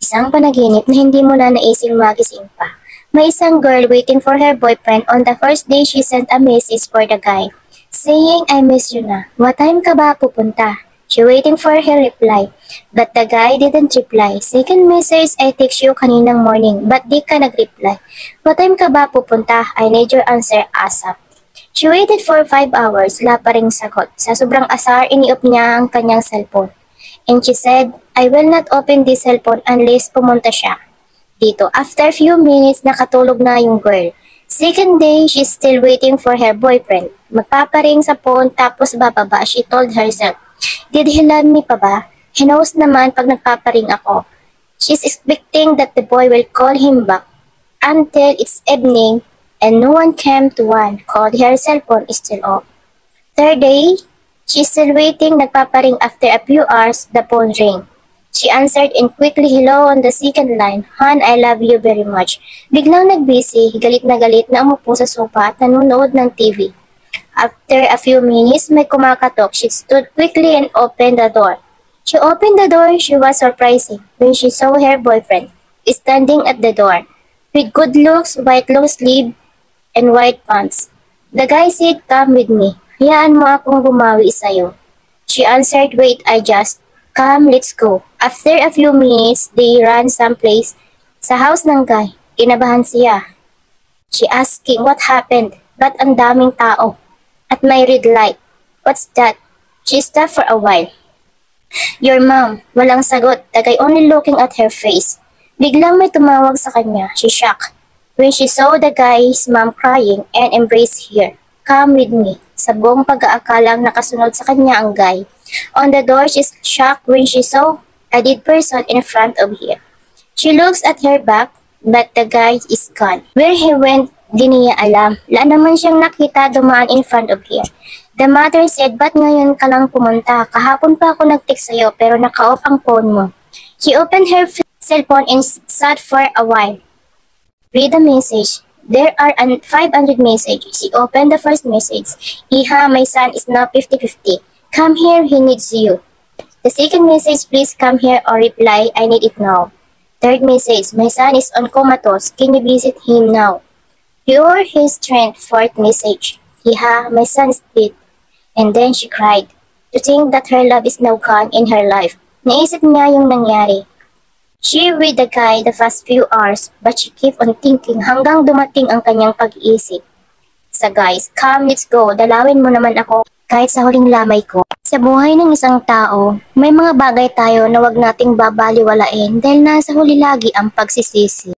Isang panaginip na hindi mo na naising magising pa. May isang girl waiting for her boyfriend. On the first day, she sent a message for the guy, saying, I miss you na. What time ka ba pupunta? She waiting for her reply, but the guy didn't reply. Second message, I text you kaninang morning, but di ka nag-reply. What time ka ba pupunta? I need your answer ASAP. She waited for 5 hours, wala pa ring sagot. Sa sobrang asar, iniop niya ang kanyang cellphone. And she said, I will not open this cellphone unless pumunta siya dito. After few minutes, nakatulog na yung girl. Second day, she's still waiting for her boyfriend. Magpaparing sa phone tapos bababa, she told herself, did he love me pa ba? He knows naman pag nagpaparing ako. She's expecting that the boy will call him back. Until it's evening and no one came to one. Called her cellphone is still off. Third day, she's still waiting, nagpaparing. After a few hours, the phone rang. She answered and quickly hello on the second line. Han, I love you very much. Biglang nagbisi, galit na umupo sa sofa at nanonood ng TV. After a few minutes, may kumakatok. She stood quickly and opened the door. She opened the door. She was surprised when she saw her boyfriend standing at the door with good looks, white long sleeve, and white pants. The guy said, come with me. Hayaan mo akong bumawi sa'yo. She answered, wait, I just... Come, let's go. After a few minutes, they ran someplace sa house ng guy. Kinabahan siya. She asking what happened, but ang daming tao. At may red light. What's that? She stopped for a while. Your mom. Walang sagot. The guy only looking at her face. Biglang may tumawag sa kanya. She shocked when she saw the guy's mom crying and embraced her. Come with me. Sa buong pag-aakalang nakasunod sa kanya ang guy. On the door, she's shocked when she saw a dead person in front of her. She looks at her back, but the guy is gone. Where he went, di niya alam. Wala naman siyang nakita dumaan in front of her. The mother said, ba't ngayon ka lang pumunta? Kahapon pa ako nag-text sa'yo pero naka-off ang phone mo. She opened her cellphone and sat for a while. Read the message. There are 500 messages. She opened the first message. Iha, my son is now 50-50. Come here, he needs you. The second message, please come here or reply, I need it now. Third message, my son is on comatose. Can you visit him now? You're his strength. Fourth message, Iha, my son is dead. And then she cried. To think that her love is now gone in her life. Naisip niya yung nangyari. She with the guy the past few hours, but she keep on thinking hanggang dumating ang kanyang pag-iisip. Sa guys, come, let's go. Dalawin mo naman ako kahit sa huling lamay ko. Sa buhay ng isang tao, may mga bagay tayo na wag nating babaliwalain dahil nasa huli lagi ang pagsisisi.